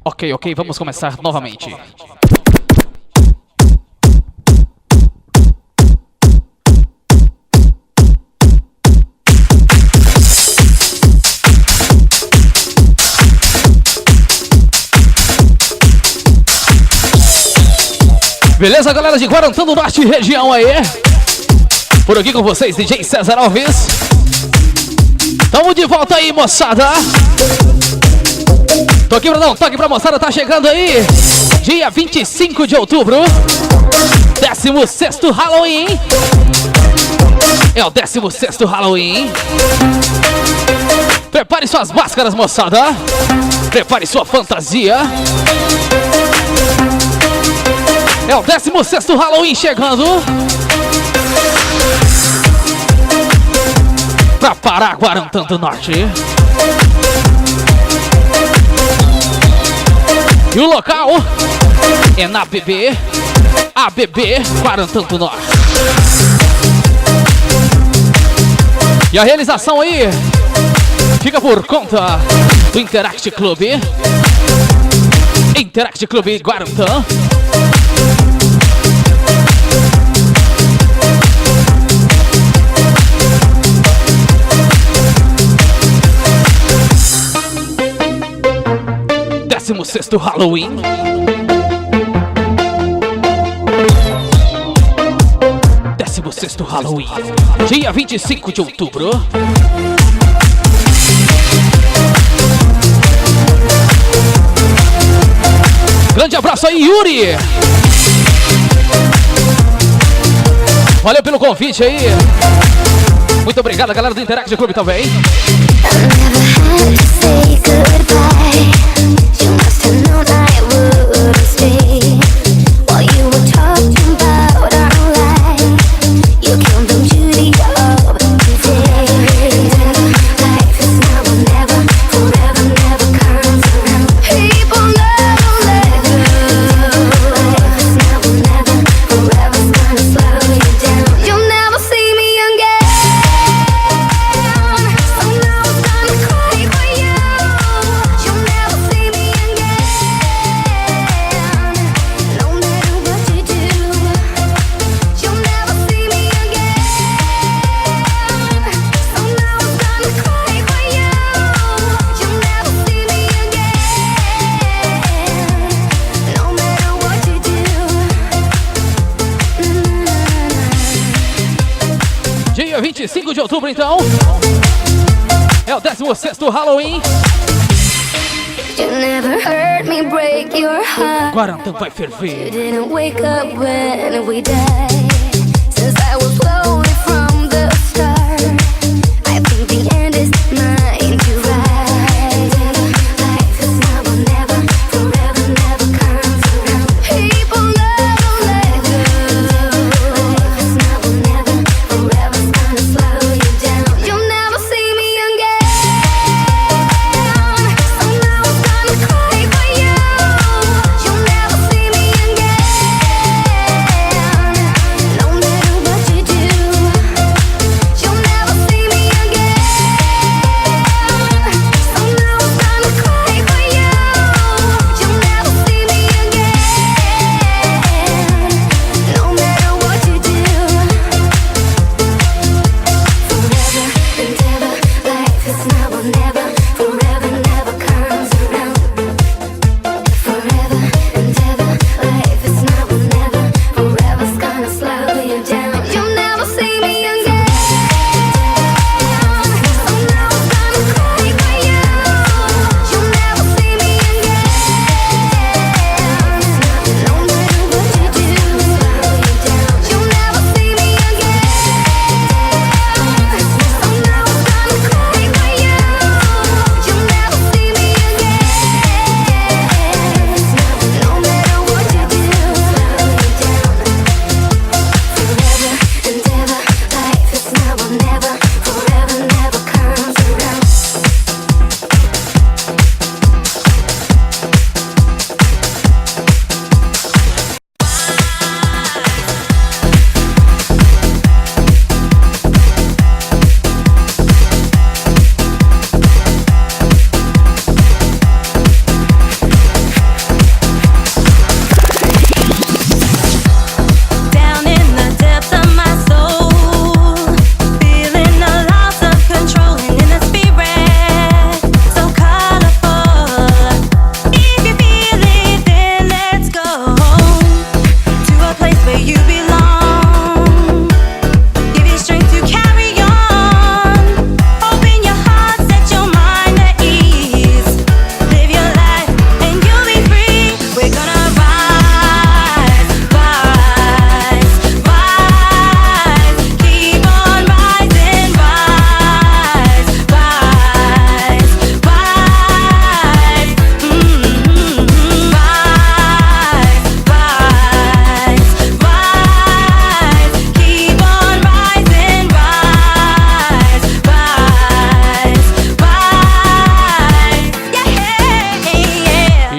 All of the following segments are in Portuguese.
Ok, vamos começar novamente. Beleza, galera de Guarantã do Norte região aí? Por aqui com vocês, DJ César Alves. Tamo de volta aí, moçada. Tô aqui pra dar um toque pra moçada, tá chegando aí. Dia 25 de outubro, 16º Halloween. É o 16º Halloween. Prepare suas máscaras, moçada. Prepare sua fantasia. É o 16º Halloween chegando. Pra parar Guarantã do Norte. E o local é na ABB Guarantã do Norte. E a realização aí fica por conta do Interact Club. Interact Club Guarantã. Sexto Halloween. Sexto Halloween. Dia 25 de outubro. Grande abraço aí, Yuri. Valeu pelo convite aí. Muito obrigado, galera do Interact Club também. Dia 25 de outubro, então, é o 16º Halloween. Guarantã vai ferver. Do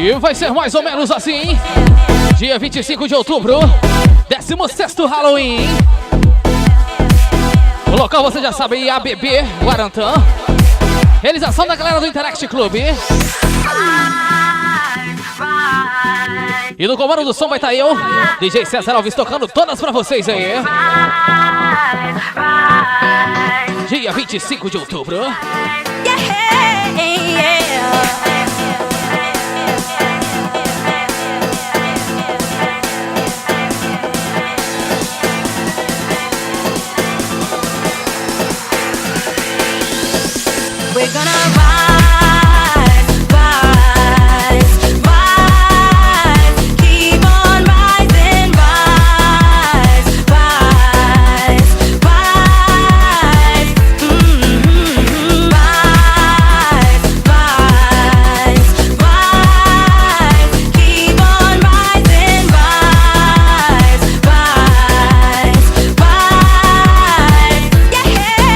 E vai ser mais ou menos assim. Dia 25 de outubro, 16º Halloween. O local você já sabe, ABB Guarantã. Realização da galera do Interact Club. E no comando do som vai estar eu, DJ César Alves, tocando todas pra vocês aí. Dia 25 de outubro. We're gonna rise, rise, rise, keep on rising, rise, rise, rise, rise, rise, rise, keep on rising, rise, rise, rise, yeah.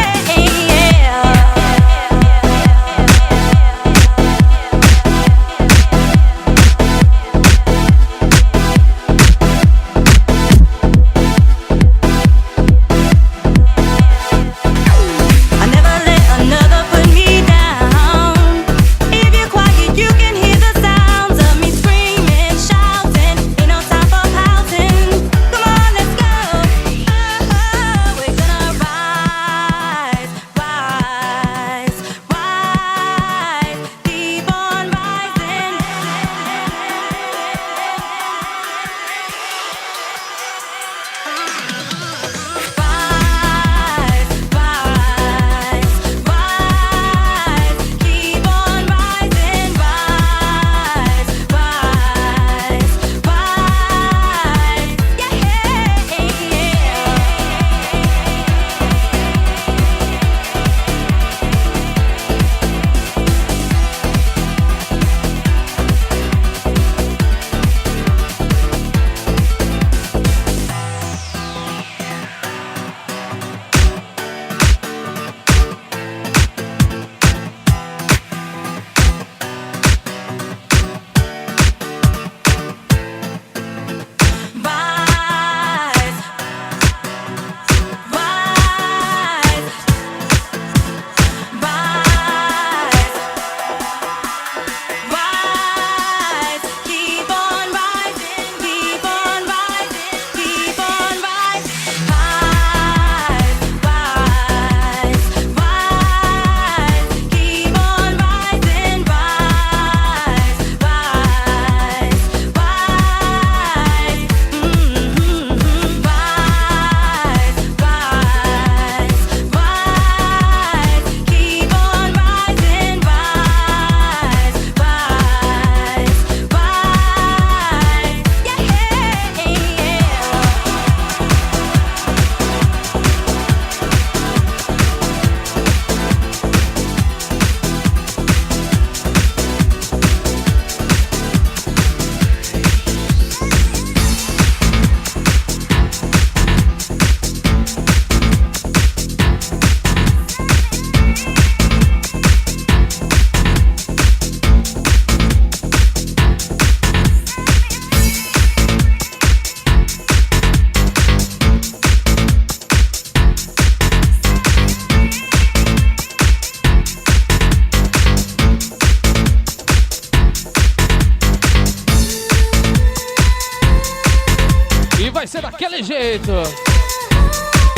vai ser daquele jeito.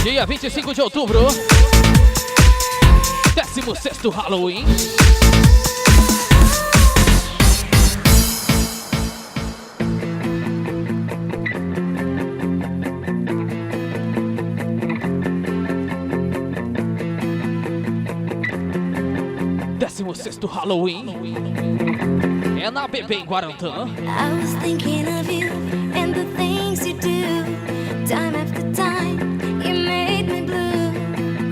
Dia 25 de outubro, 16º Halloween. Sexto Halloween é na BB em Guarantã. I was thinking of you and the things you do. Time after time, you made me blue.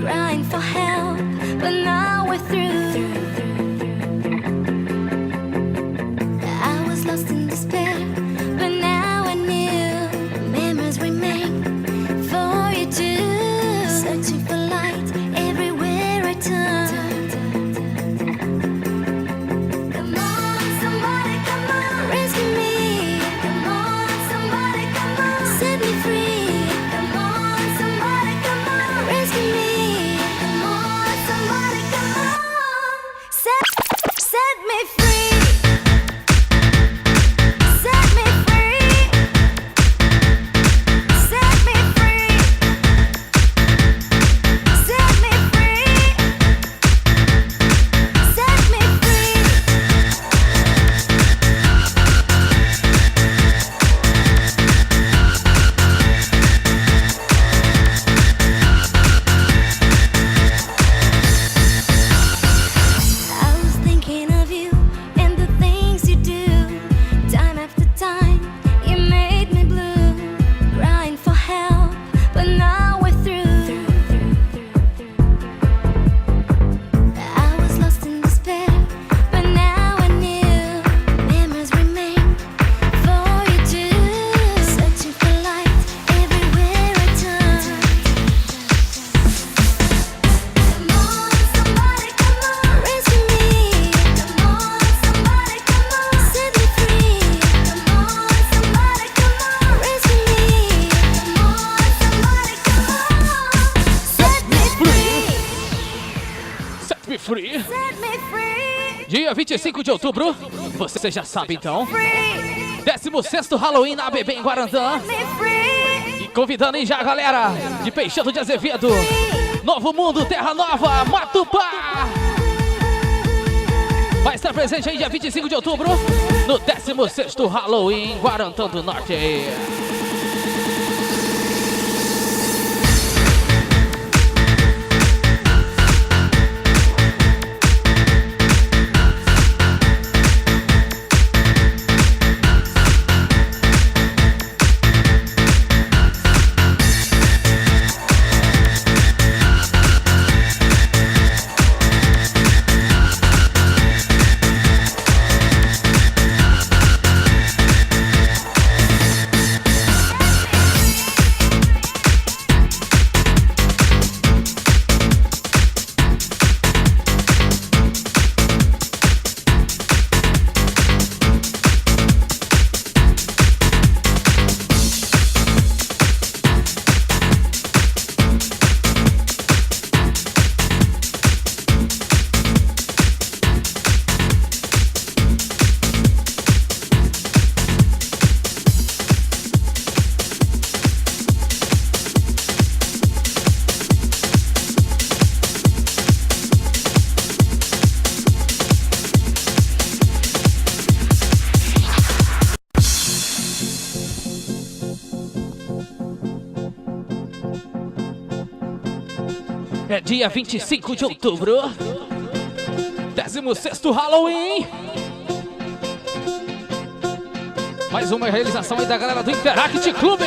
Crying for help, but now we're through. I was lost in despair, but now I knew. Memories remain for you too. Searching for light everywhere I turn. free. Set me free. Dia 25 de outubro, você já sabe então. Free. 16º Halloween na ABB em Guarantã. Me free. E convidando aí já a galera de Peixoto de Azevedo, Novo Mundo, Terra Nova, Matupá. Vai estar presente aí dia 25 de outubro, no 16º Halloween em Guarantã do Norte. É dia 25 de outubro, 16º Halloween. Mais uma realização aí da galera do Interact Clube.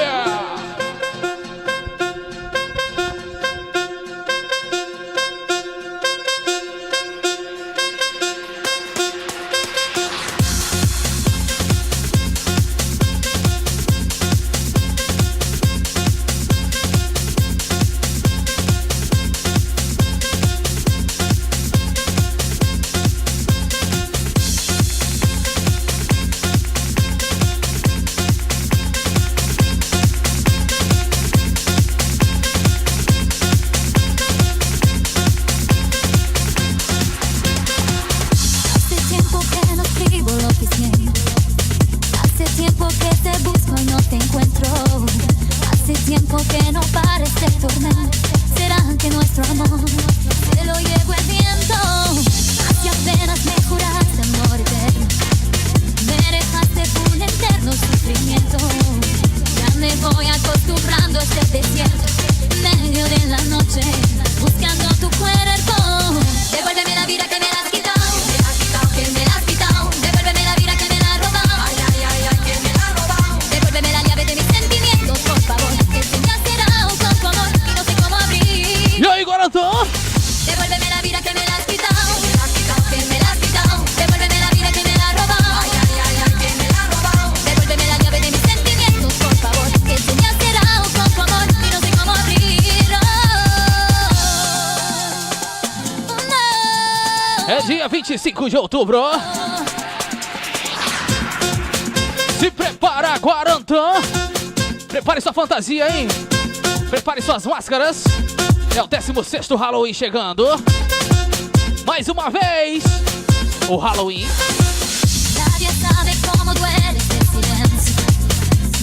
É dia 25 de outubro. Se prepara, Guarantã. Prepare sua fantasia, hein? Prepare suas máscaras. É o 16º Halloween chegando. Mais uma vez, o Halloween. Nadie sabe cómo duele este silencio.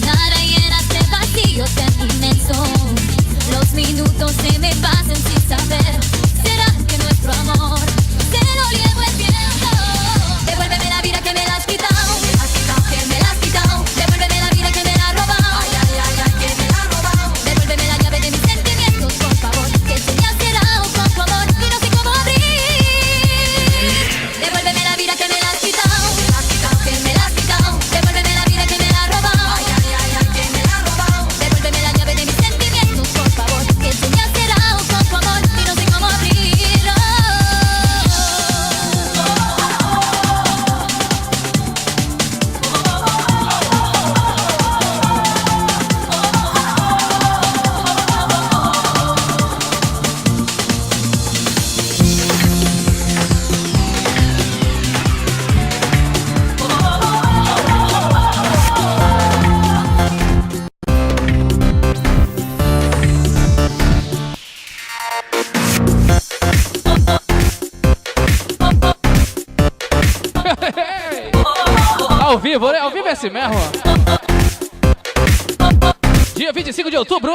Nada llena este vacío tan inmenso. Los minutos se me pasan sin saber. ¿Será que nuestro amor se lo llevó el viento? Devuélveme la vida que me la has quitado. Me la has quitado, que me la has quitado. Devuélveme la vida que me la has robado. Ay, ay, ay, ay, que me la has robado. Devuélveme la llave de mis sentimientos, por favor. Que se me ha cerrado con tu amor y no sé cómo abrir. Devuélveme la vida que me la has Ao vivo, né? Ao vivo é assim mesmo. Dia 25 de outubro,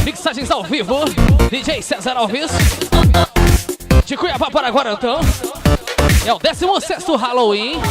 mixagens ao vivo, DJ César Alves, de Cuiabá para Guarantã. É o 16º Halloween.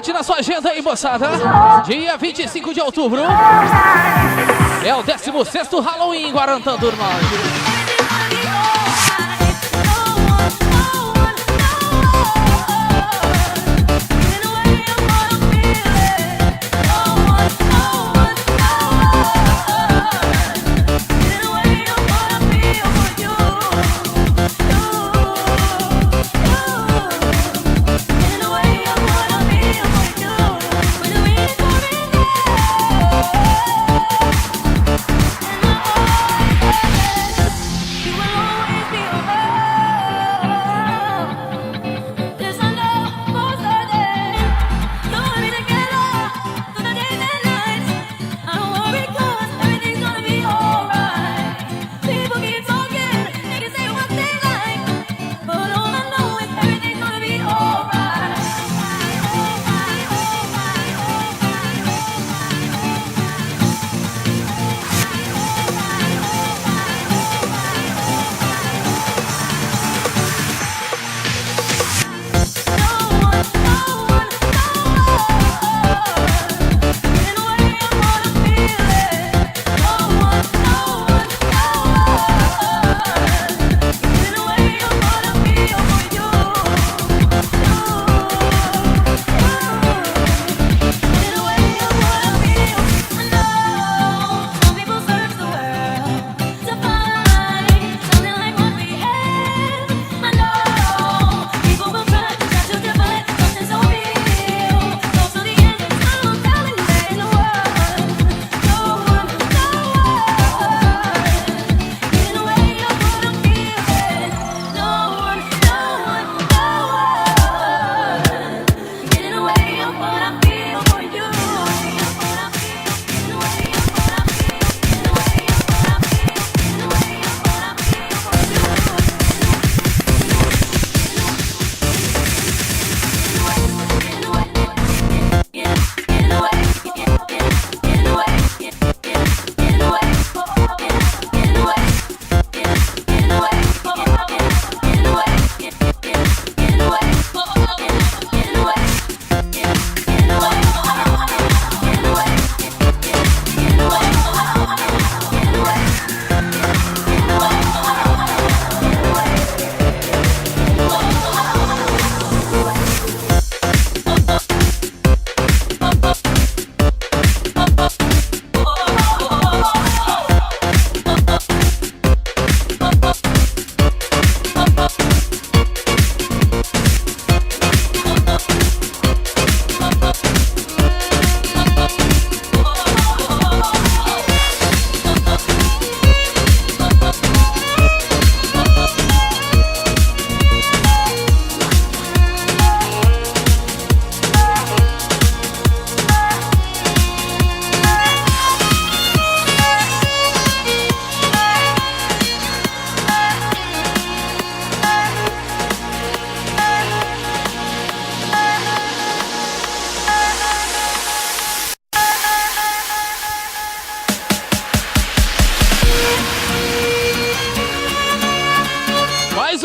Anote na sua agenda aí, moçada. Dia 25 de outubro é o 16º Halloween em Guarantã, turma.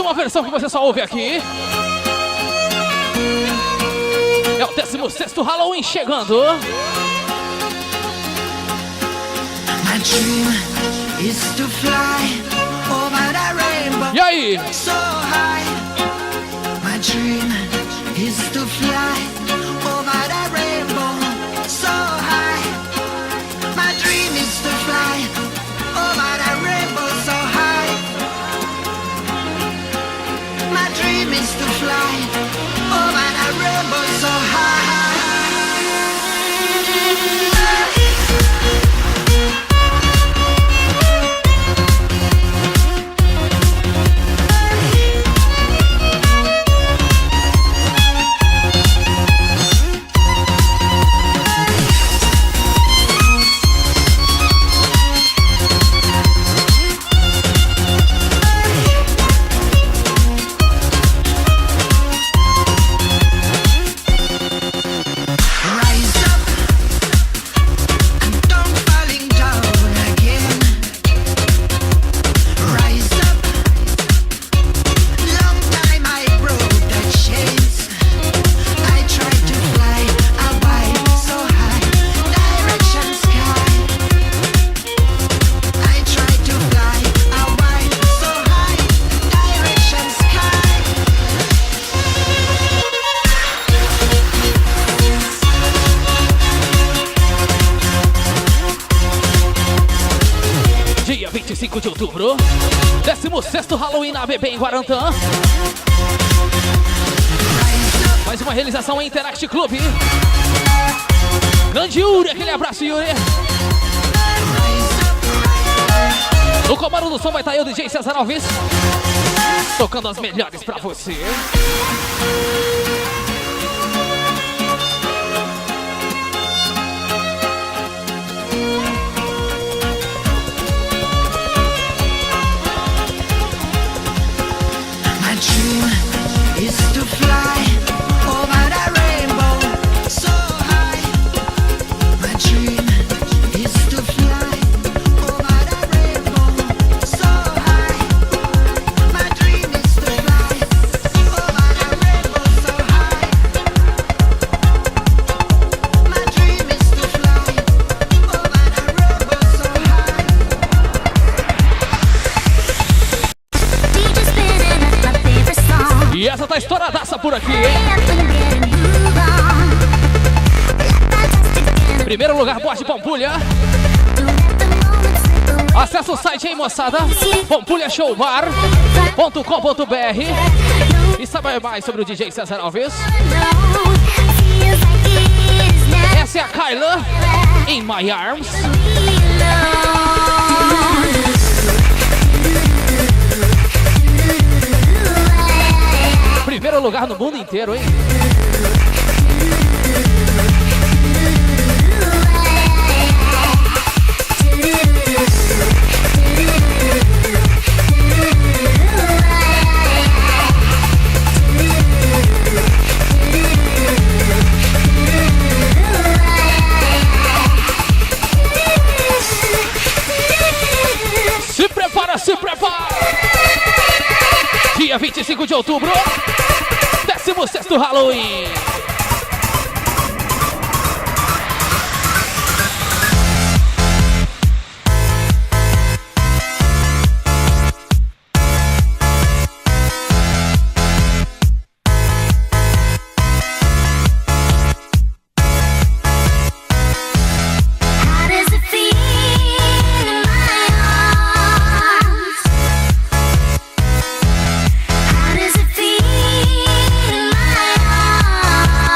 uma versão que você só ouve aqui. É o 16º Halloween chegando. My dream is to fly over the rainbow. E aí? So high. My dream is to fly over the rainbow. So high. My dream is to fly over the rainbow. So high. My dream is to fly over the rainbow. So high. Dia 25 de outubro, 16º Halloween na ABB em Guarantã. Mais uma realização em Interact Club. Grande Yuri, aquele abraço, Yuri. No comando do som vai estar eu, DJ César Alves, tocando as melhores pra você. My dream is to fly over the rainbow so high. My dream is to fly over the rainbow so high. My dream is to fly over the rainbow so high. My dream is to fly over the rainbow so high. E essa tá estouradaça por aqui, hein? Primeiro lugar, Boate Pampulha. Acesse o site, hein, moçada? pampulhashowbar.com.br e saiba mais sobre o DJ César Alves. Essa é a Kyla, In My Arms. Primeiro lugar no mundo inteiro, hein? Se prepara, se prepara! Dia 25 de outubro, 16º Halloween. How does it feel in my arms? How does it feel in my arms?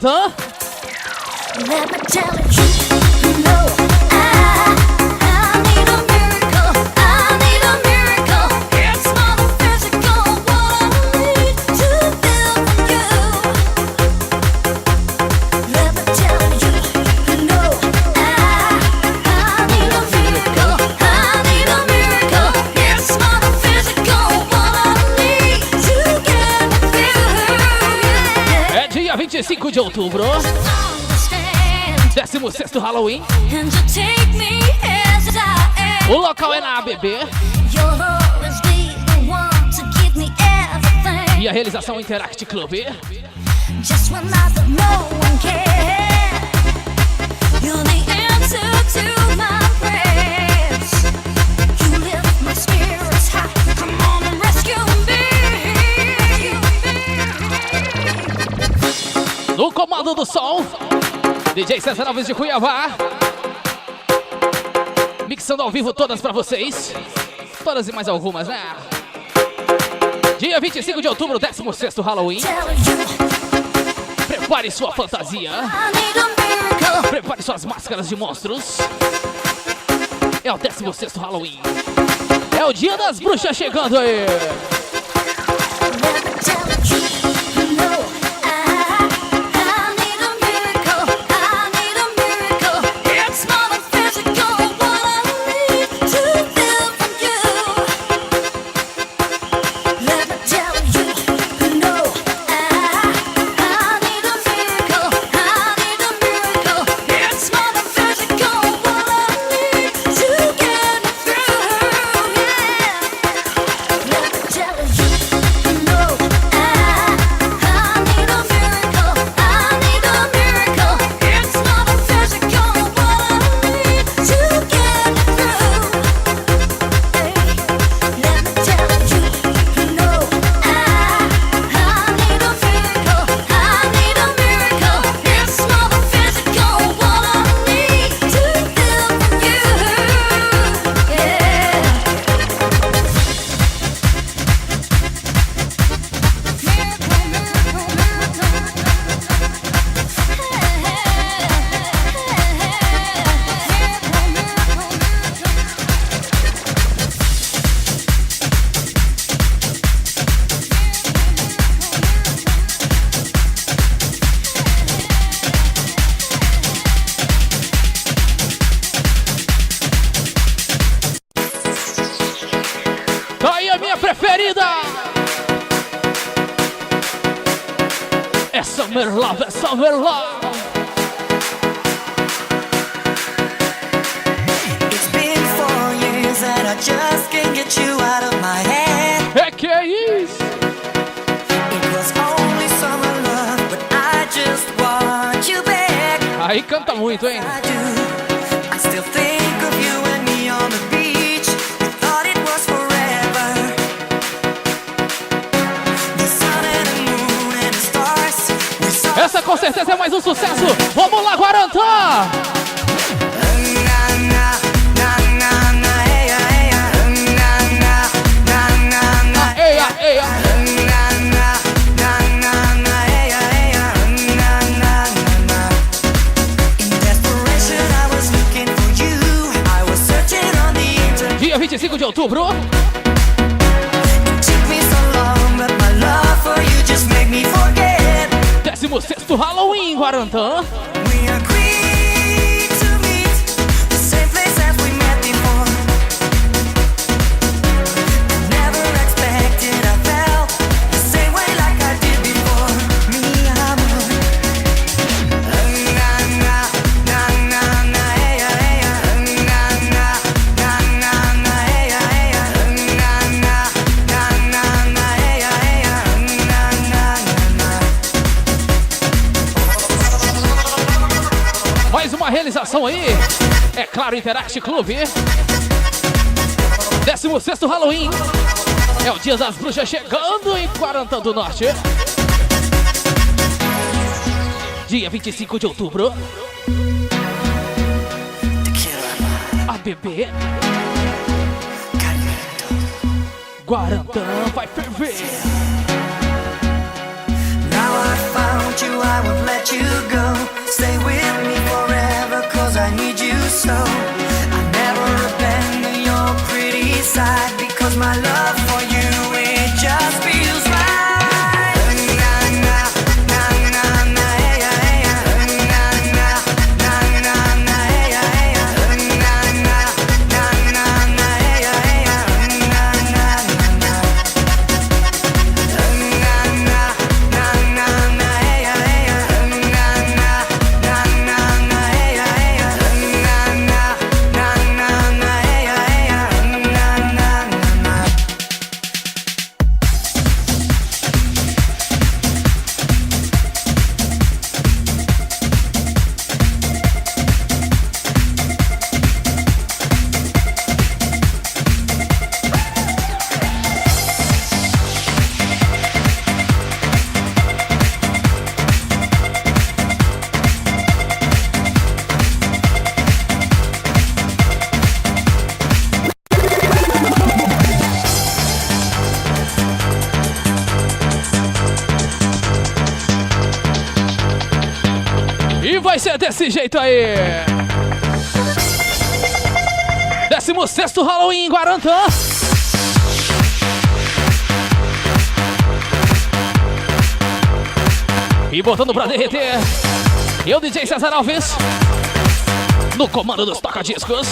Guarantã. Let me tell you, no, I need a miracle. I need a miracle. It's more than physical. What I need to feel from you. Let me tell you, no, I need a miracle. I need a miracle. It's more than physical. What I need to get through. É dia 25 de outubro. 16º Halloween. And you take me as I am. O local é na ABB. You'll always be the one to give me everything. E a realização Interact Club. Just when I thought no one cared. You're the answer to my prayers. You lift my spirits high. Come on and rescue me. No comando do som, DJ César Alves de Cuiabá. Mixando ao vivo todas pra vocês. Todas e mais algumas, né? Dia 25 de outubro, 16º Halloween. Prepare sua fantasia. Prepare suas máscaras de monstros. É o 16º Halloween. É o dia das bruxas chegando aí. Summer Love, é Summer Love. It's been 4 years and I just can't get you out of my head. É que é isso? It was only summer love, but I just want you back. Aí canta muito, hein? I do. I still think of you and me on the beach. We thought it was forever. The sun and the moon and the stars. We saw. Essa com certeza é mais um sucesso. Vamos lá, Guarantã! Dia 25 de outubro. 16º Halloween, Guarantã. Mais uma realização aí, é claro, Interact Club. 16º Halloween. É o dia das bruxas chegando em Guarantã do Norte. Dia 25 de outubro. ABB. Guarantã vai ferver. Now I found you, I won't let you inside because my love for you, it just feels right. Vai ser desse jeito aí. 16º Halloween em Guarantã. E botando pra derreter, eu, DJ César Alves, no comando dos toca-discos.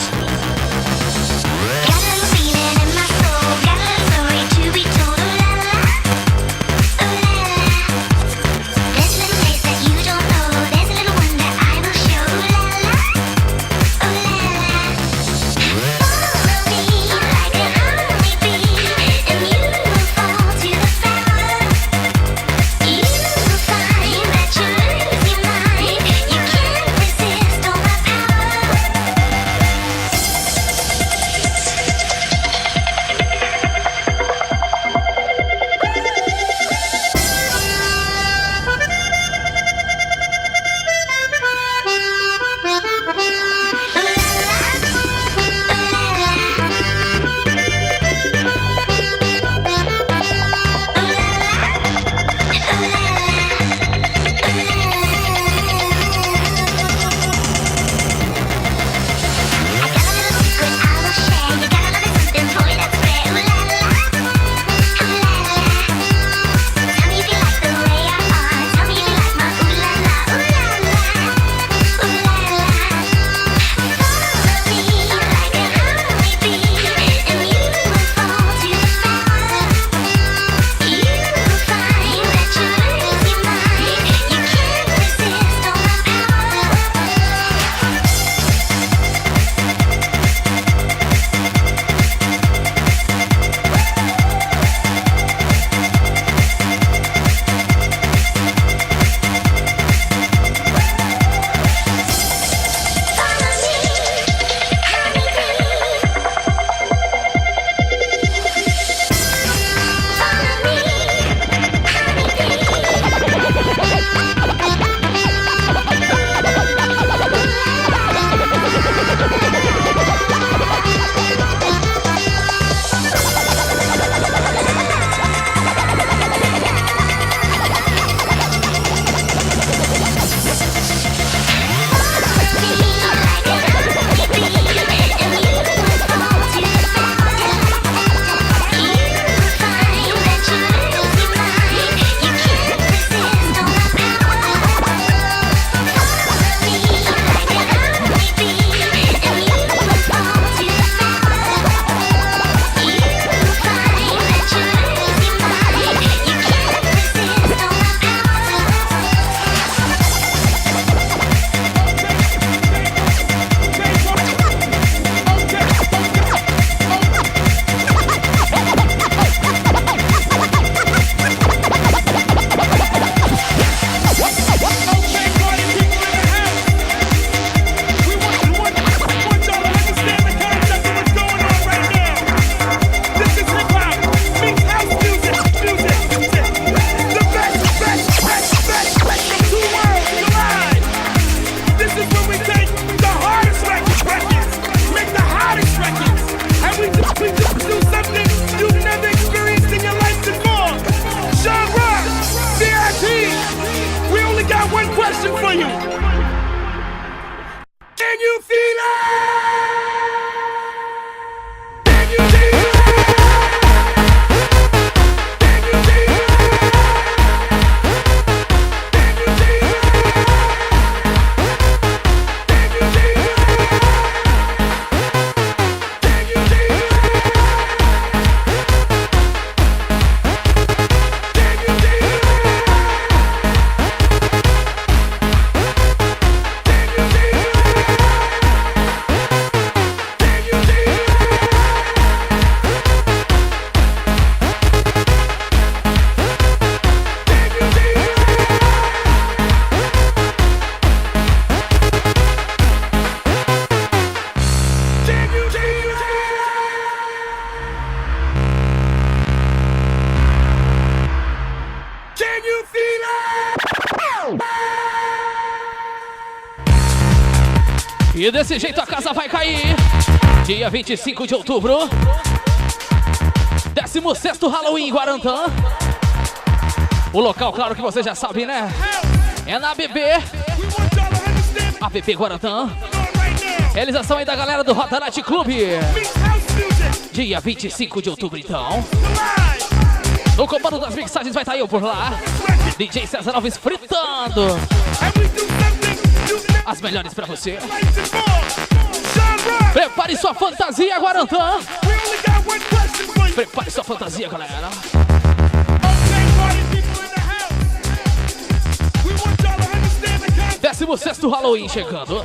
E desse jeito a casa vai cair. Dia 25 de outubro, 16º Halloween em Guarantã. O local, claro que você já sabe, né? É na ABB Guarantã. Realização aí da galera do Rota Night Club. Dia 25 de outubro, então. No comando das mixagens vai estar eu por lá. DJ César Alves fritando as melhores pra você. Prepare sua fantasia, Guarantã. Prepare sua fantasia, galera. 16º Halloween chegando.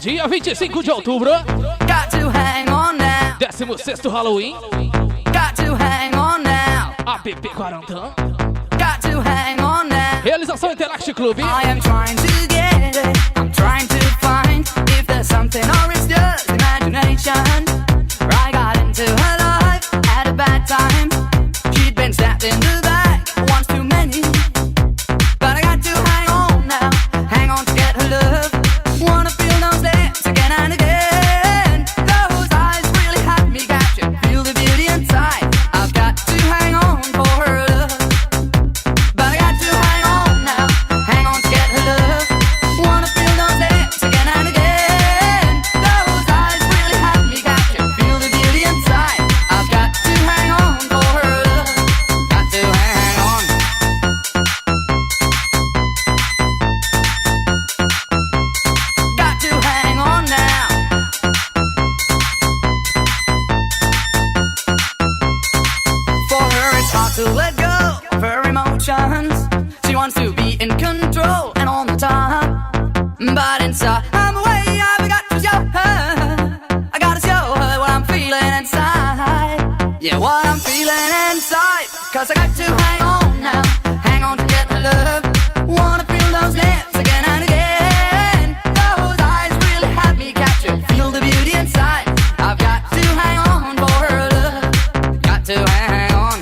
Dia 25 de outubro, 16º Halloween, ABB Guarantã. Realização Interact Club. I am trying to get it. I'm trying to find if there's something or it's just imagination. I got into her life at a bad time. She'd been stabbed in the back once too many. But I got to hang on now, hang on to get her love. Wanna feel those lips again and again. Those eyes really have me captured. Feel the beauty inside. I've got to hang on for her love. But I got to hang on now, hang on to get her love. Wanna feel those lips again and again. Those eyes really have me captured. Feel the beauty inside. I've got to hang on for her love. Got to hang on. Got to hang on now. For her it's hard to let go of her emotions. She wants to be in control and on the top. But inside I'm away, I've got to show her. I gotta show her what I'm feeling inside. Yeah, what I'm feeling inside. Cause I got to hang on now, hang on to get her love. Wanna feel those lips again and again. Those eyes really have me captured. Feel the beauty inside. I've got to hang on for her love. Got to hang on.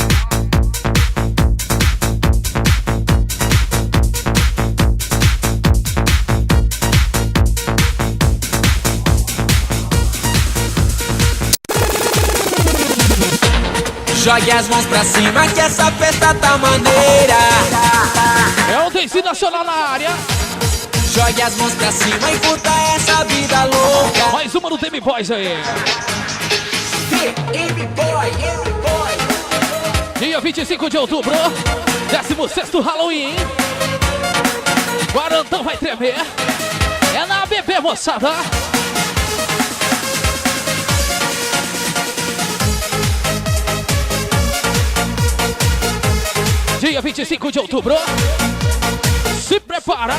Jogue as mãos pra cima que essa festa tá maneira. É o Tecido Nacional na área. Jogue as mãos pra cima e curta essa vida louca. Mais uma do Demi Boys aí. Dia 25 de outubro, 16º Halloween. Guarantão vai tremer. É na ABB, moçada. Dia 25 de outubro. Se prepara.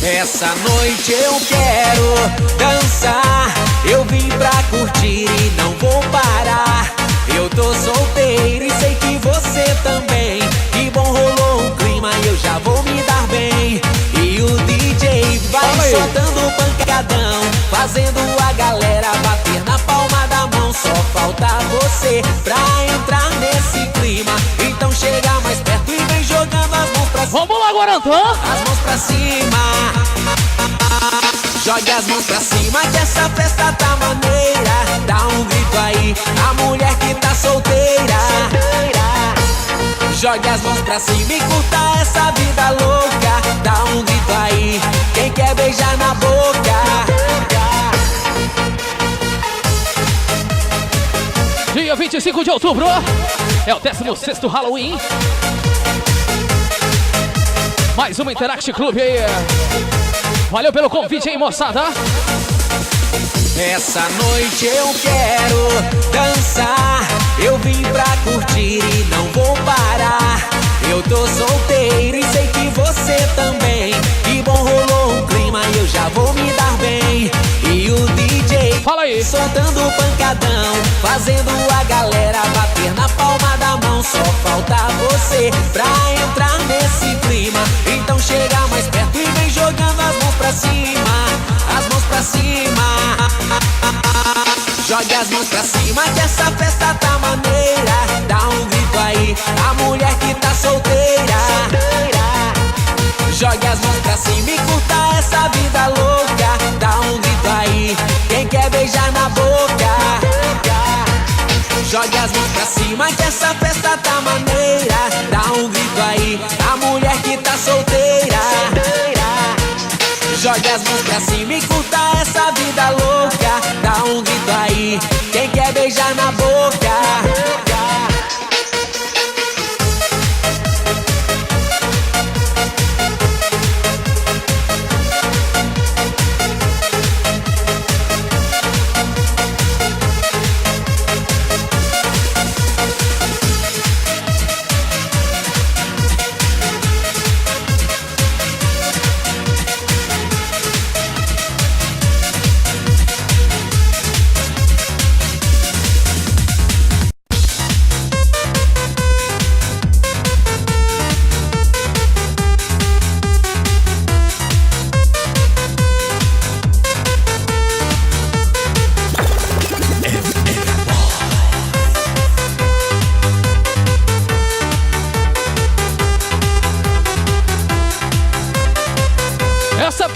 Essa noite eu quero dançar. Eu vim pra curtir e não vou parar. Eu tô solteiro e sei que você também. Que bom, rolou um clima e eu já vou me dar bem. E o DJ vai soltando pancadão, fazendo a galera bater na palma da mão. Só falta você pra entrar nesse clima. Então chega mais perto e vem jogando as mãos pra cima. Vamos lá, Guarantã! As mãos pra cima. Jogue as mãos pra cima que essa festa tá maneira. Dá um grito aí, a mulher que tá solteira. Jogue as mãos pra cima e curta essa vida louca. Dá um grito aí, quem quer beijar na boca. Dia 25 de outubro é o 16º Halloween. Mais uma Interact Club aí. Valeu pelo convite aí, moçada. Essa noite eu quero dançar. Eu vim pra curtir e não vou parar. Eu tô solteiro e sei que você também. Que bom, rolou um clima e eu já vou me dar bem. E o DJ fala aí, soltando pancadão, fazendo a galera bater na palma da mão. Só falta você pra entrar nesse clima. Então chega mais perto e vem jogando as mãos pra cima. As mãos pra cima. Jogue as mãos pra cima que essa festa tá maneira. Dá um grito aí, a mulher que tá solteira. Jogue as mãos pra cima e curta essa vida louca. Dá um grito aí, quem quer beijar na boca. Jogue as mãos pra cima que essa festa tá maneira. Dá um grito aí, a mulher que tá solteira. Jogue as mãos pra cima e curta essa vida louca. Dá um grito aí, quem quer beijar na boca.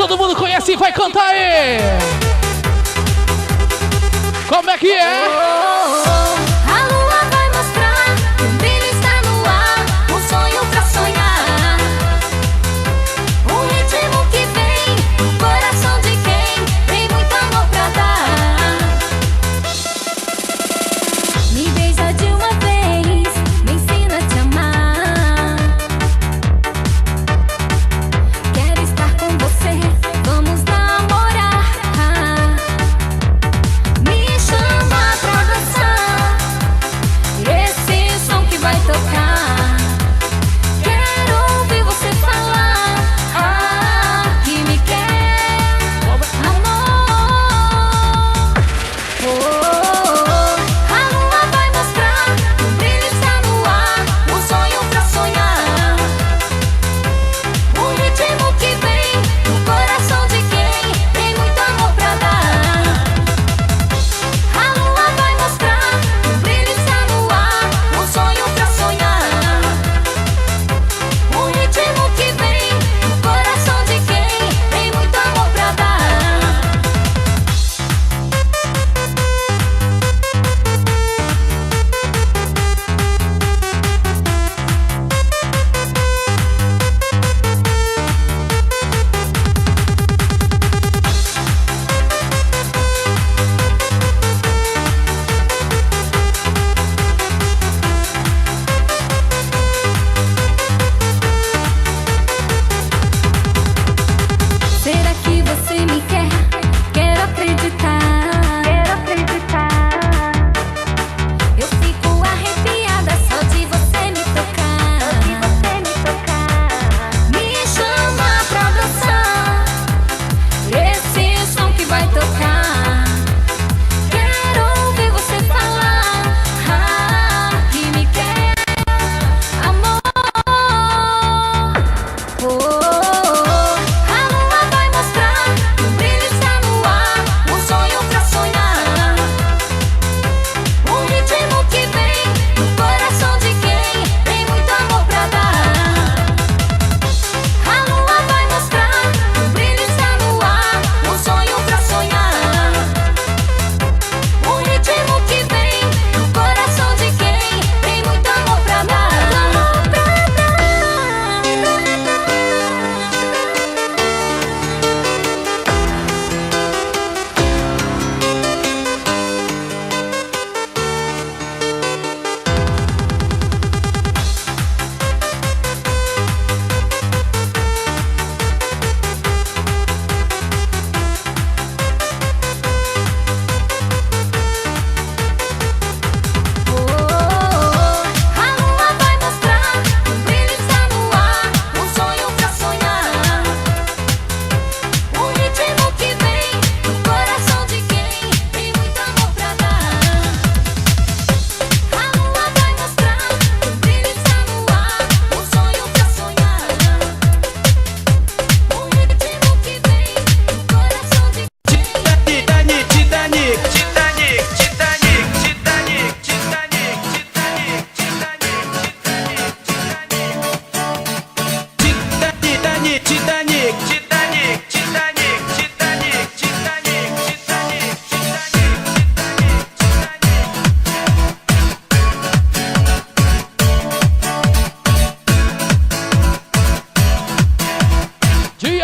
todo mundo conhece e vai cantar aí. Como é que é? A lua vai mostrar que o brilho está no ar, um sonho pra sonhar. Um ritmo que vem do coração de quem tem muito amor pra dar. Me beija de uma vez, me ensina a te amar. Quero estar com você, vamos namorar. Me chama pra dançar.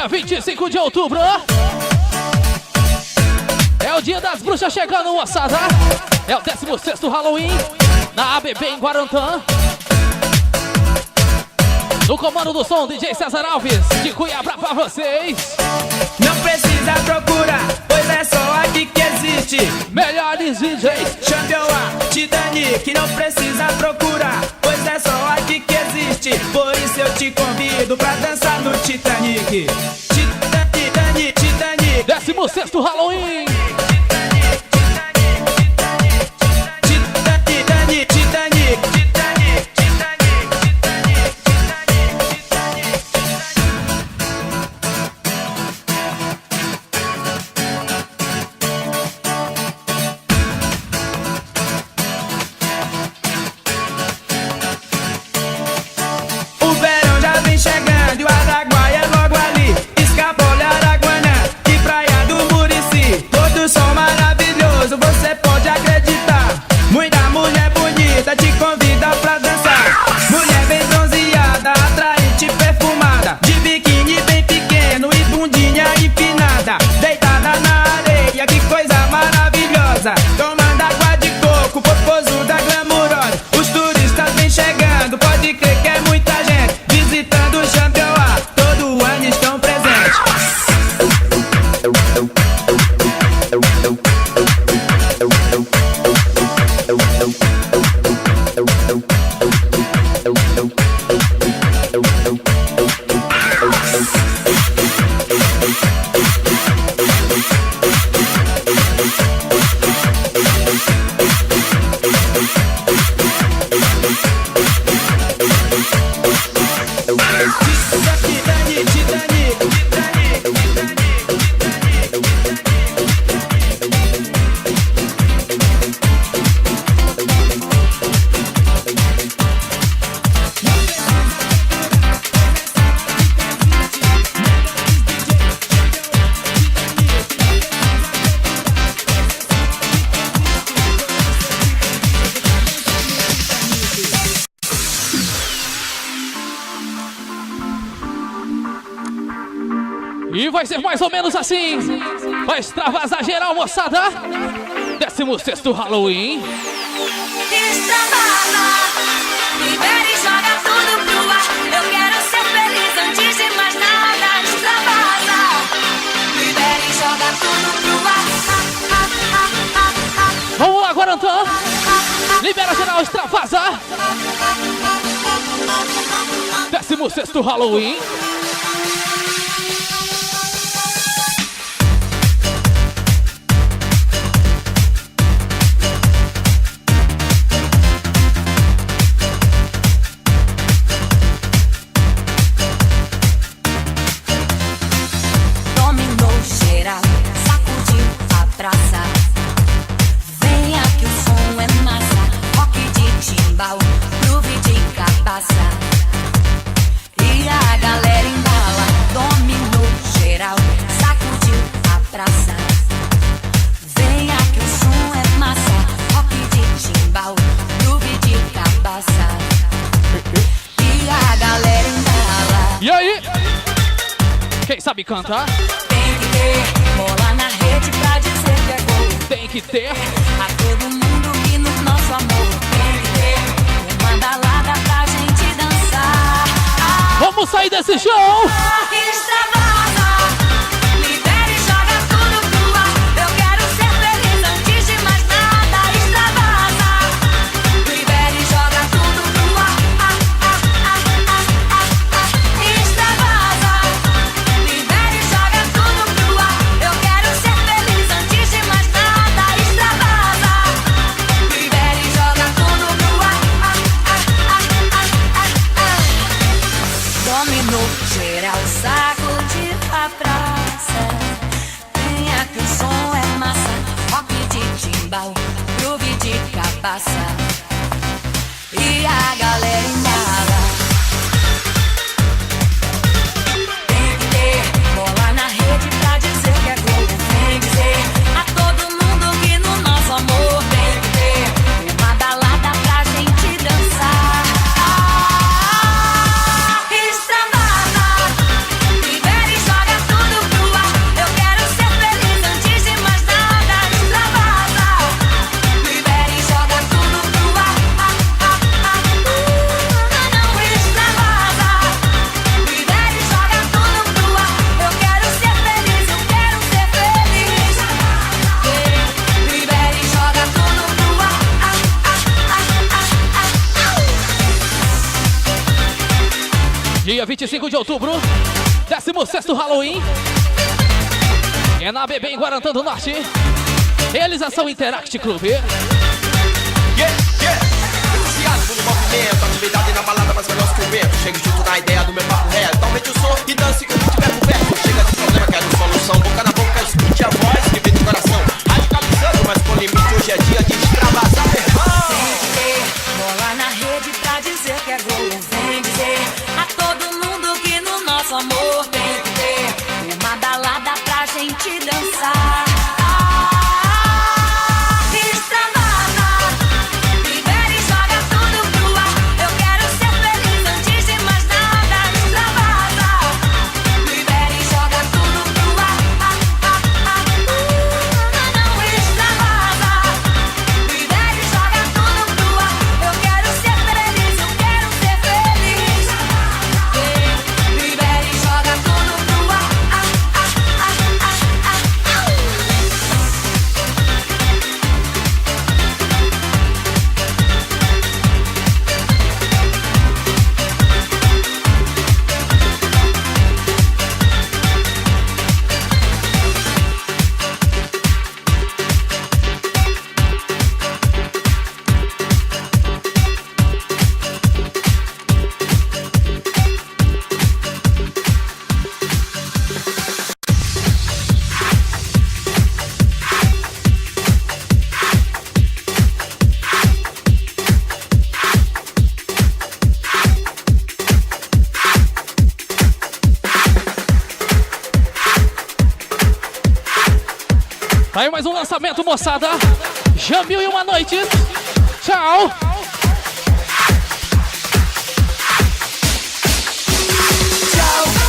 Dia 25 de outubro. É o dia das bruxas chegando, moçada. É o 16º Halloween na ABB em Guarantã. No comando do som, DJ César Alves, de Cuiabá pra vocês. Não precisa procurar, pois é só aqui que existe Melhores DJs. Champion, Titanic. Não precisa procurar, pois é só aqui que existe. Por isso eu te convido pra dançar no Titanic. Titanic, Titanic. 16º Halloween. Titanic, Titanic. O verão já vem chegando e o Araguaia é logo ali. Escapola, Araguanã e Praia do Murici. Todos são maravilhosos, você pode acreditar. Muita mulher bonita te convida pra dançar. Mulher bem bronzeada, atraente, perfumada, de biquíni bem pequeno e bundinha empinada, deitada na areia, que coisa maravilhosa. Tomando água de coco, popozuda glamurosa. Os turistas vêm chegando, pode crer que é muita gente visitando o Champion. Todo ano estão presentes. Titanic, Titanic, E vai ser mais ou menos assim. Vai extravasar geral, moçada. 16º Halloween. Extravasa, libera e joga tudo pro ar. Eu quero ser feliz antes de mais nada. Extravasa, libera e joga tudo pro ar. Vamos lá, Guarantã. Libera geral, extravasa. 16º Halloween. Dominou geral, sacudiu a praça. Venha que o som é massa. Rock de timbal, groove de cabaça. E a galera embala. Dominou geral, sacudiu a praça. Venha que o som é massa. Rock de timbal, groove de cabaça. E a galera embala. E aí? Quem sabe cantar? Tem que ter bola na rede pra dizer que é gol. Tem que ter. A todo mundo que no nosso amor tem que ter uma balada pra gente dançar. Vamos sair desse show. Extravasa, libera e joga tudo pro ar. Eu quero ser feliz antes de mais nada. Extravasa, libera e joga tudo pro ar. Extravasa, libera e joga tudo pro ar. Eu quero ser feliz antes de mais nada. Extravasa, libera e joga tudo pro ar. Dominou geral, sacudiu a praça. Venha que o som é massa. Rock de timbal, groove de cabaça. E a galera embala. Tem que ter bola na rede pra dizer que é gol. Tem que dizer a todo mundo que no nosso amor tem que ter uma balada pra gente dançar. Extravasa, libera e joga Dia 25 de outubro, 16º Halloween. É na BB em Guarantã do Norte. Realização Interact Club. Entusiasmo no movimento, atividade na balada mais veloz que o vento. Chegue junto na ideia do meu papo reto. Aumente o som e dance que eu tiver por perto. Chega de problema, quero solução. Boca na boca, escute a voz que vem do coração. Radicalizando, mas com limite. Hoje é dia de extravasar, meu irmão. Tem que ter bola na rede pra dizer que é gol. Vem dizer a todo mundo que no nosso amor tem que ter uma balada pra gente dançar. Aí mais um lançamento, moçada. Jamil e uma noite. Tchau.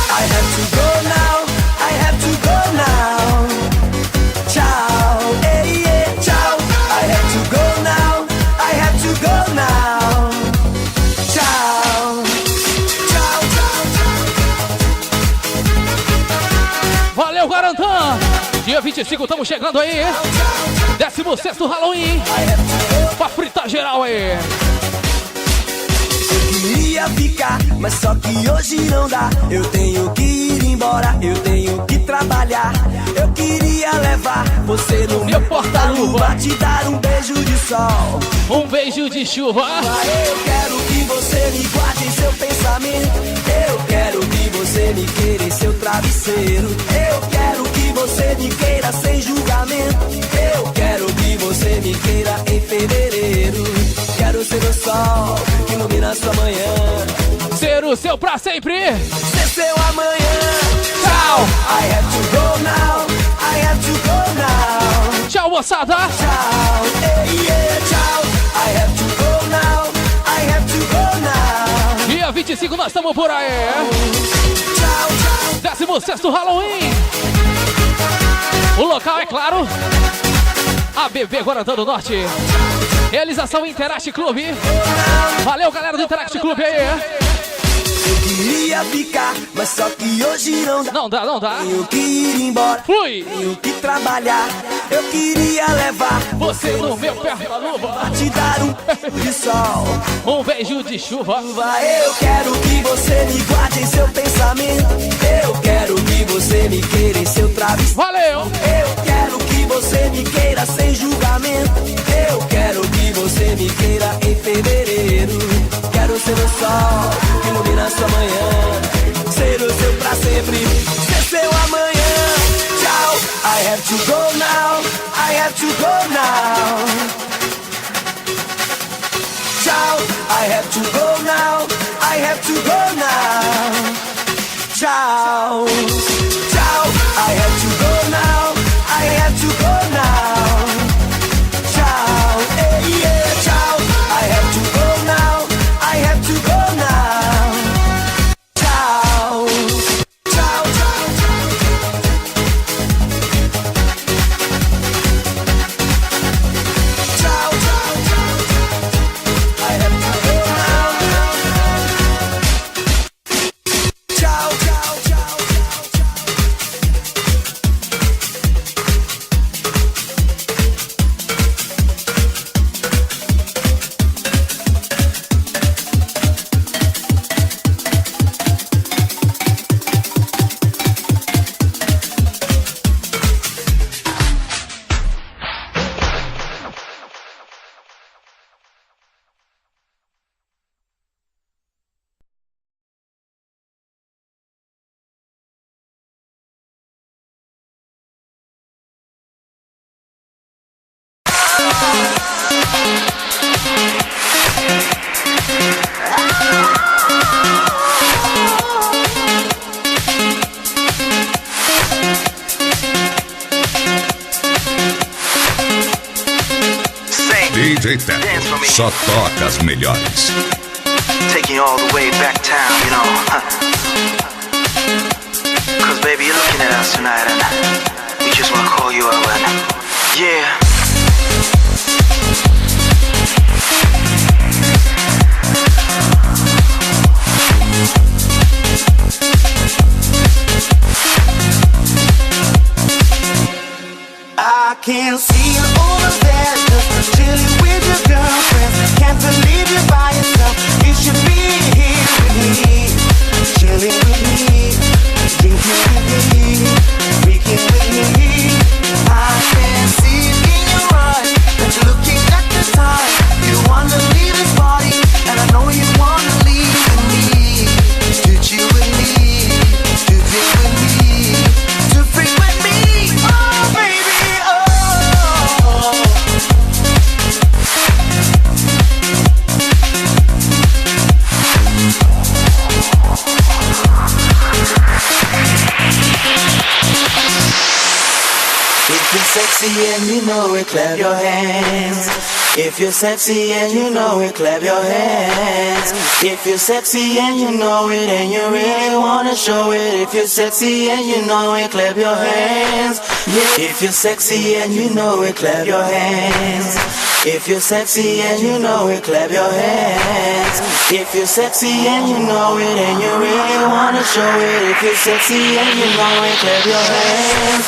I have to go now, I have to go now. Ciao, hey, yeah, ciao. I have to go now, I have to go now. Ciao, ciao, ciao. Valeu, Guarantã. Dia 25, estamos chegando aí. 16º Halloween. Pra fritar geral aí. Queria ficar, mas só que hoje não dá. Eu tenho que ir embora, eu tenho que trabalhar. Eu queria levar você no meu porta-luva, te dar um beijo de sol, um beijo de chuva. Eu quero que você me guarde em seu pensamento. Eu quero que você me queira em seu travesseiro. Eu quero que você me queira sem julgamento. Eu quero que você me queira em fevereiro. Quero ser o sol que ilumina sua manhã. Ser o seu pra sempre. Ser seu amanhã. Tchau. I have to go now. I have to go now. Tchau, moçada. Tchau. Hey, yeah, tchau. I have to go now. I have to go now. Dia 25 nós estamos por aí. Tchau, tchau. 16º Halloween. O local é claro, a BB Guarantã do Norte. Realização Interact Club. Valeu, galera do Interact Club aí. Eu queria ficar, mas só que hoje não dá. Não dá, não dá. Tenho que ir embora. Fui. Tenho que trabalhar. Eu queria levar você no meu porta-luva, te dar um beijo de sol, um beijo de chuva. Eu quero que você me guarde em seu pensamento. Eu quero que você me queira em seu travesseiro. Valeu. Eu quero que você me queira sem julgamento. Eu quero que você me queira em fevereiro. Quero ser o sol que ilumina sua manhã. Ser o seu pra sempre. Ser seu amanhã. Tchau. I have to go now. I have to go now. Tchau. I have to go now. I have to go now. Tchau. Tchau. I have to go now. I have to go now. Tchau. Hey, yeah, tchau. I have to go now. I have to go now. Tchau. Tchau, tchau, tchau, tchau. I have to go now. me. Só toca as melhores. Taking you all the way back town, you know. Cause baby, you're looking at us tonight and we just wanna call you out and yeah. I can see you over there, just chilling with your girlfriends. Can't believe you're by yourself. You should be here with me, chilling with me, drinking with me, freaking with me. I can see it in your eyes that you're looking at the time. You wanna leave this party, and I know you wanna leave with me, to chill with me, to drink with me, to freak with me. Oh baby. If you're sexy and you know it, clap your hands. If you're sexy and you know it, clap your hands. If you're sexy and you know it and you really wanna show it. If you're sexy and you know it, clap your hands. Yeah. If you're sexy and you know it, clap your hands. If you're sexy and you know it, clap your hands. If you're sexy and you know it and you really wanna show it. If you're sexy and you know it, clap your hands.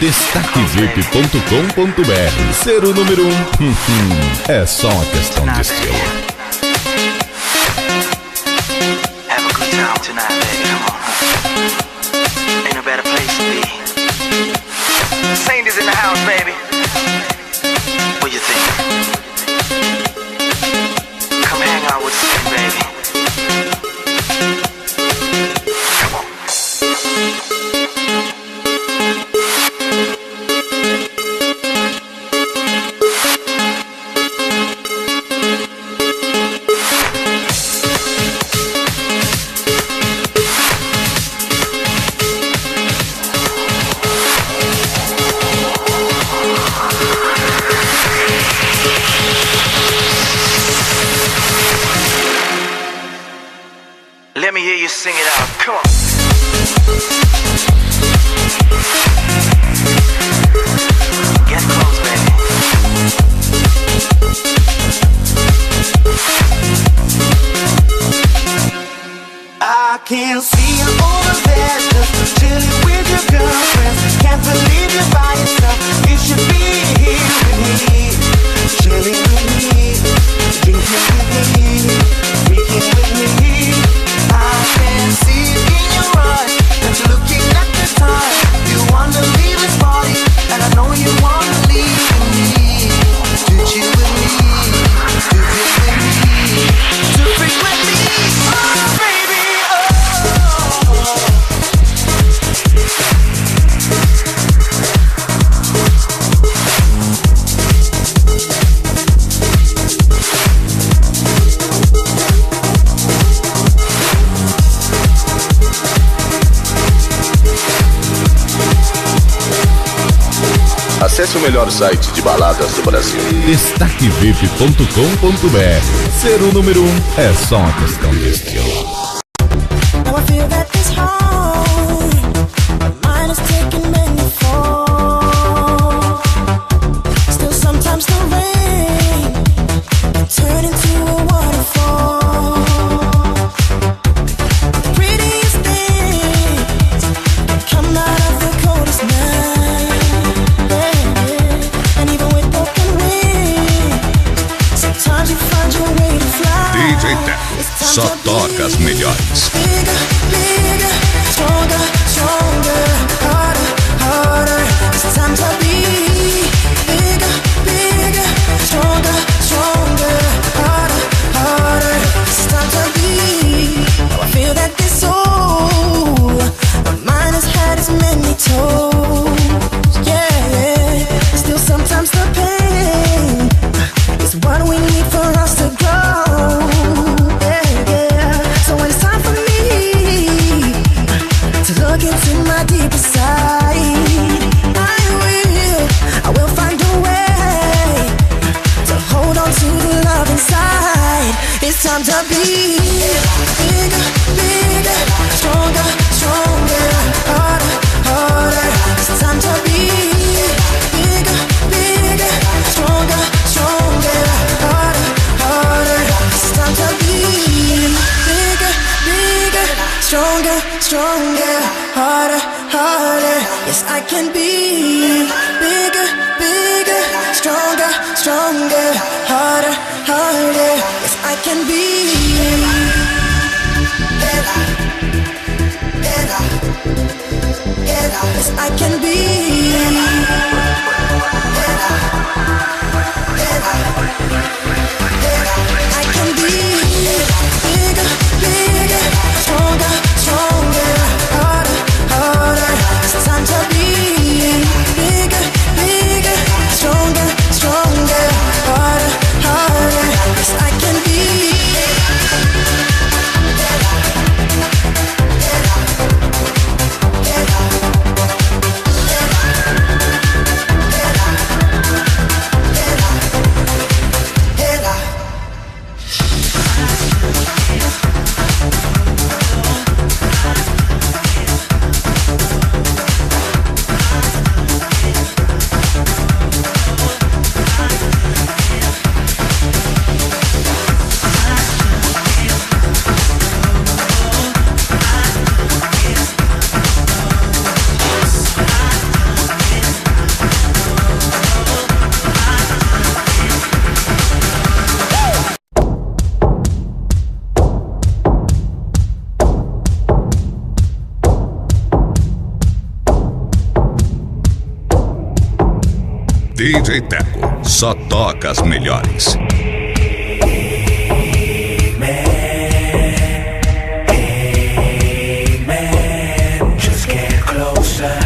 DestaqueVip.com.br. Ser o número 1 é só uma questão de estilo. Have a good time tonight, baby, come on. Ain't no better place to be. Saint is in the house, baby. What you think? Come hang out with Saint, baby. Come on. Let me hear you sing it out. Come on. Get close, baby. I can see you over there, just chilling with your girlfriends. Can't believe you're by yourself. You should be here with me, chilling with me, drinking with me, freaking with me. I can see it in your eyes that you're looking at the time. You wanna leave this party, and I know you wanna leave with me, to chill with me, to drink with me, to freak with me. Oh baby, oh. Acesse o melhor site de baladas do Brasil. DestaqueVip.com.br. Ser o número 1 é só uma questão de estilo. Now I feel that this heart, my mind is taking many falls. Still sometimes the rain can turn into a waterfall. The prettiest things come out of the coldest night. And even with broken wings, sometimes you find your way to fly. DJ Tech, só toca as melhores. Bigger, bigger, stronger, stronger, harder, harder. It's time to be bigger, bigger, stronger, stronger, harder, harder. It's time to be. Now I feel that this soul of mine has had its many toes. Yeah, still sometimes the pain is what we need for us to grow. Yeah, yeah. So when it's time for me time to be bigger, bigger, stronger, stronger, harder, harder. It's time to be bigger, bigger, stronger, stronger, harder, harder. It's time to be bigger, bigger, stronger, stronger, harder, harder. Yes, I can be bigger, bigger, stronger, stronger, harder, harder. Yes, I can be better, better, better. Yes, I can be better, better, better. I can be bigger, bigger, stronger, stronger, harder, harder. It's time to be bigger, bigger, stronger, stronger, harder, harder. Yes, I can be DJ Teco só toca as melhores. just get closer.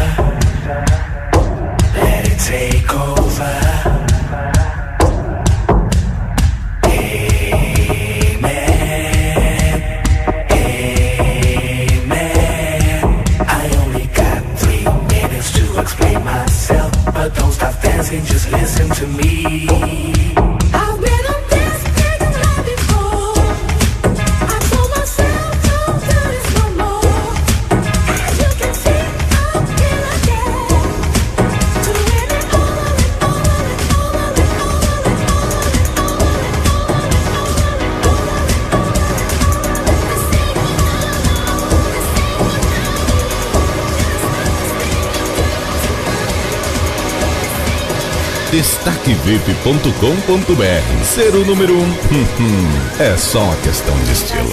Let it take over. Amen. Amen. I only got 3 minutes to explain myself, but don't stop dancing, just listen to me. I've been on this page before. I told myself don't do this no more. As you can see, I'm here again, doing it over and over and over and over and Destaquevip.com.br. Ser o número 1 é só uma questão de estilo.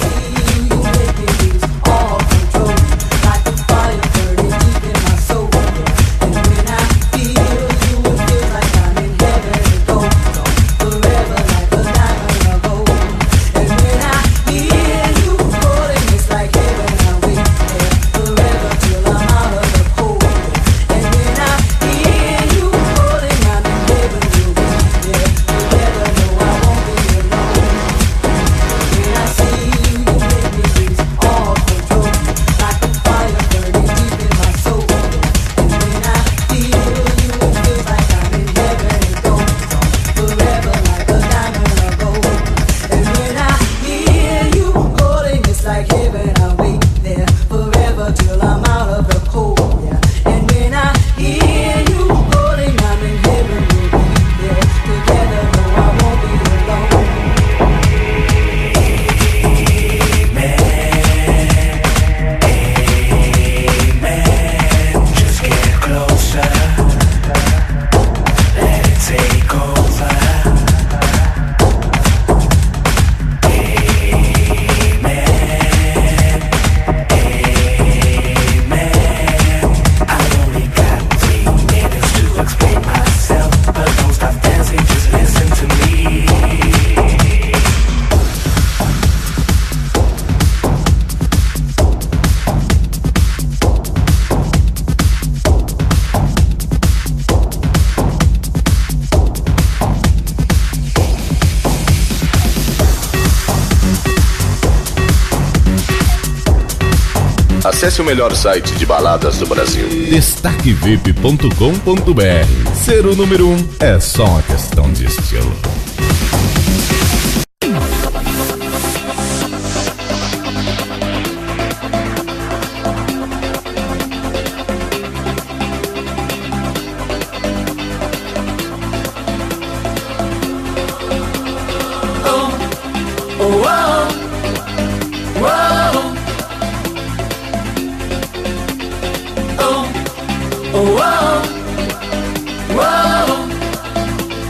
Acesse o melhor site de baladas do Brasil. Destaquevip.com.br. Ser o número 1 é só uma questão de estilo.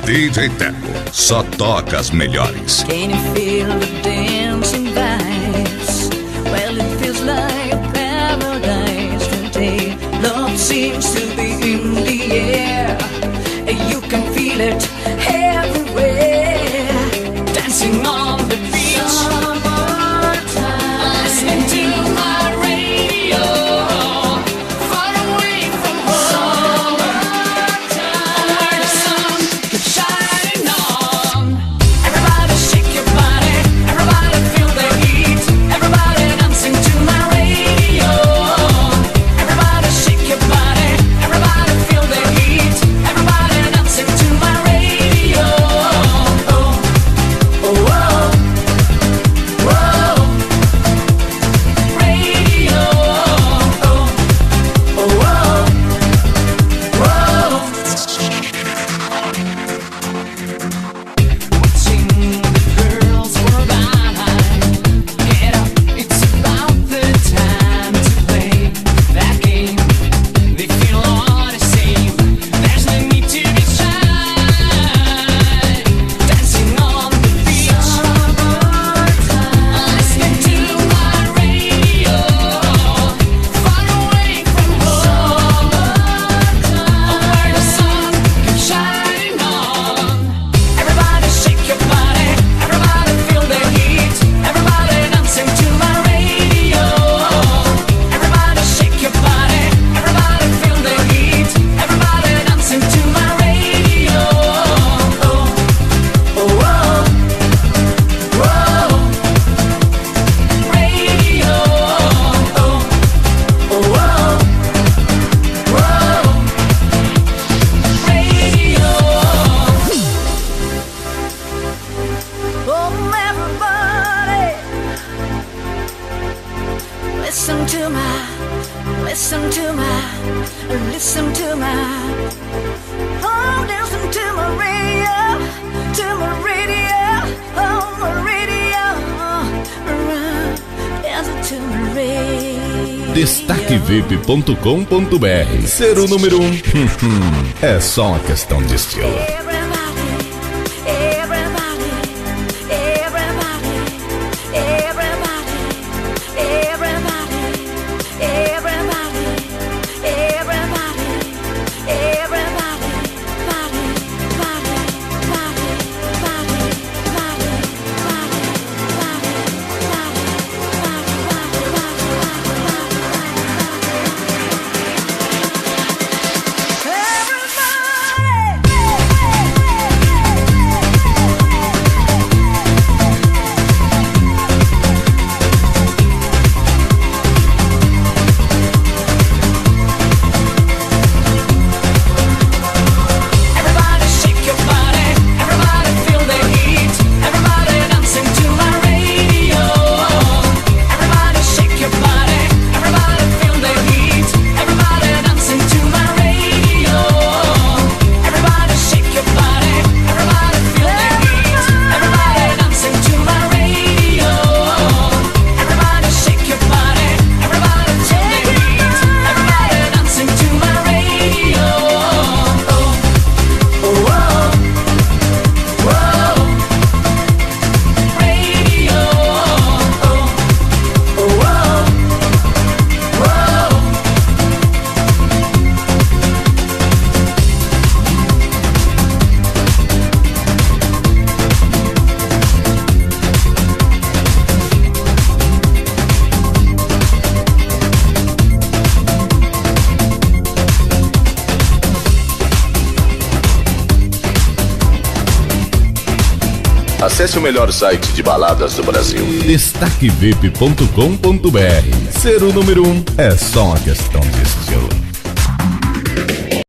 DJ Teco, só toca as melhores. Can you feel the dancing vibes? Well, it feels like paradise today. Love seems to be in the air. You can feel it everywhere. Dancing on the beach. Listening to my radio. Far away from home. Where the sun keeps shining on. Everybody shake your body. Everybody feel the heat. Everybody dancing to my radio. Everybody shake your body. Everybody feel the heat. Everybody dancing to my radio. Oh, oh, oh, whoa. Radio. Oh, oh, whoa. Watching the girls go by. Get up, it's about the time to play that game. They feel all the same. There's no need to be shy. Dancing on the beach. Listening to my radio. Far away from home. Where the sun keeps shining on. Everybody shake your body. Everybody feel the heat. Everybody dancing to my radio. Everybody shake your body. Everybody feel the heat. Everybody dancing to my radio. Oh, oh, whoa, whoa. Radio. Oh, oh, whoa, whoa. Radio. Oh, everybody, listen to my, listen to my, listen to my. Oh, listen to my radio, oh, my radio, listen to my radio. Destaquevip.com.br. Ser o número 1 é só uma questão de estilo. Everybody, everybody, everybody, everybody, everybody, everybody, everybody, everybody, body, body, body, body, body, Everybody shake your body, everybody feel the heat, everybody dancing to my radio. Everybody shake your body, everybody feel the heat, everybody dancing to my radio. Everybody shake your body, everybody feel the heat, everybody dancing to my radio. Everybody shake your body, everybody feel the heat, everybody dancing to my radio. Oh, oh, whoa, whoa. Radio. Oh, oh, whoa, whoa. Acesse o melhor site de baladas do Brasil. Destaquevip.com.br. Ser o número 1 é só uma questão de estilo.